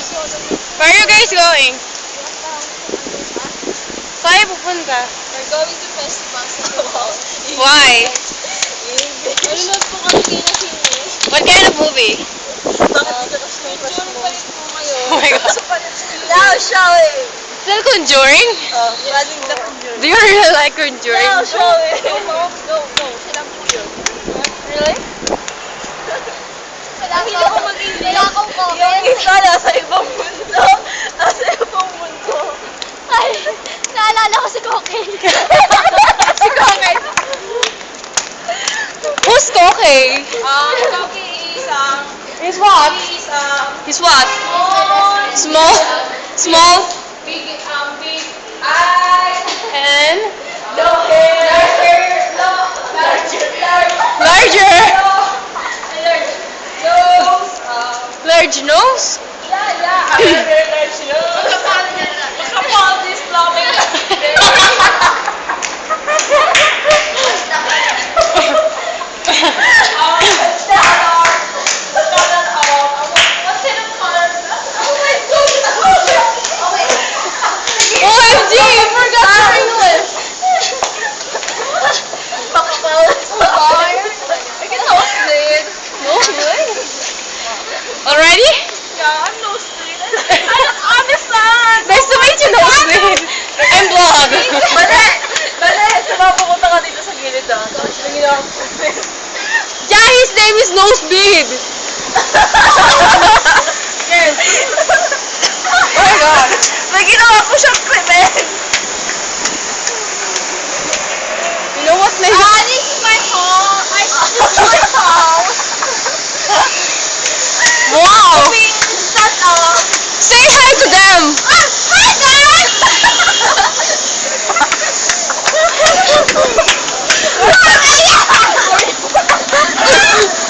Where are you guys going? Saan pupunta? We're going to festival sa Davao. Why? Nanonood po kami kayo na sine. What kind of movie? Picture pa rin po ngayon. Oh my God. Now showing! Still Conjuring? Running the Conjuring. Do you really like Conjuring? Now showing! No. Sila po yun. Really? Hindi ako mag-English. Yung isa nasa ibang mundo. Nasa ibang mundo. Ay, naalala ko si Koke. Si Koke. Who's Koke? Koke is He's what? He's what? Small? big eyes. And? No hair. No, Larger? nose. Large nose? Yeah. Very large nose. Makapal this loving. OMG, you forgot your English! Already? Yeah, I'm nosebleed. I don't understand. Nice to meet you, Nosebleed! I'm vlog! Bale, sumapunta ka dito sa gilid ah. Yeah, his name is Nosebleed! Yes. Oh my God! May ginawa ko siyang krimen. You know what place? This is my home. This is my house. Wow! Shut up. Say hi to them! Hi guys!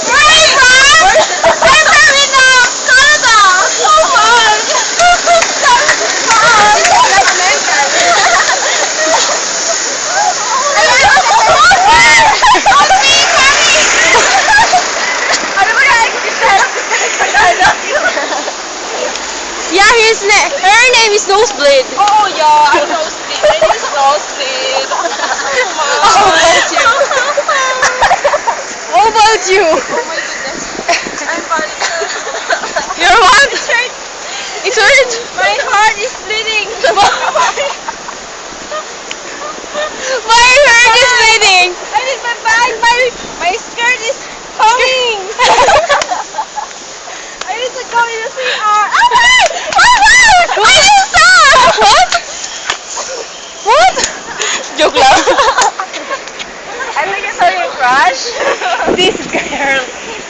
Where are you from? I'm from Canada. Oh my! Yeah, her name is Nosebleed. Oh yeah, I'm nosebleed. My name is nosebleed. How about you? Oh my goodness. I'm fine. You're what? It hurts. It hurts? My heart is bleeding. My heart is bleeding! I need my bag. My skirt is coming. I need to go in the CR. Melissa! What? What? Joke lang. I think I saw your crush. This girl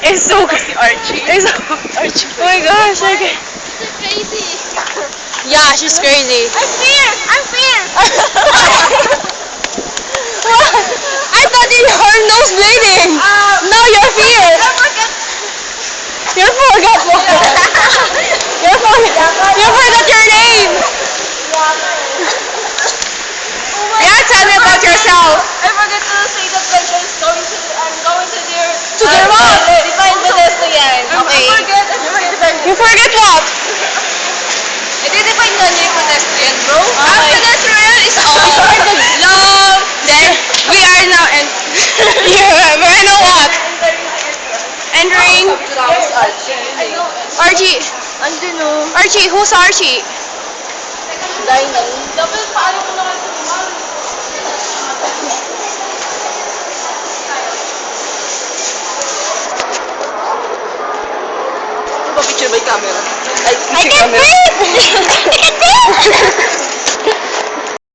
is so Archie. Archie. Oh my gosh, like... She's crazy. Yeah, she's crazy. I'm fierce. What? I thought your nose bleeding. Now you're fierce. You forgot what? You forgot your name. Yeah, tell me about yourself. I forgot to say that I'm going to their To their what? Divine Pedestrian. Okay. I You forget what? did define the new pedestrian, bro. Okay. Pedestrian is We started love. Then we are now and we're now what? Entering Archie. Archie, who's Archie? Dapat paano ko naman ito naman? Picture by camera. I can breathe! I can breathe!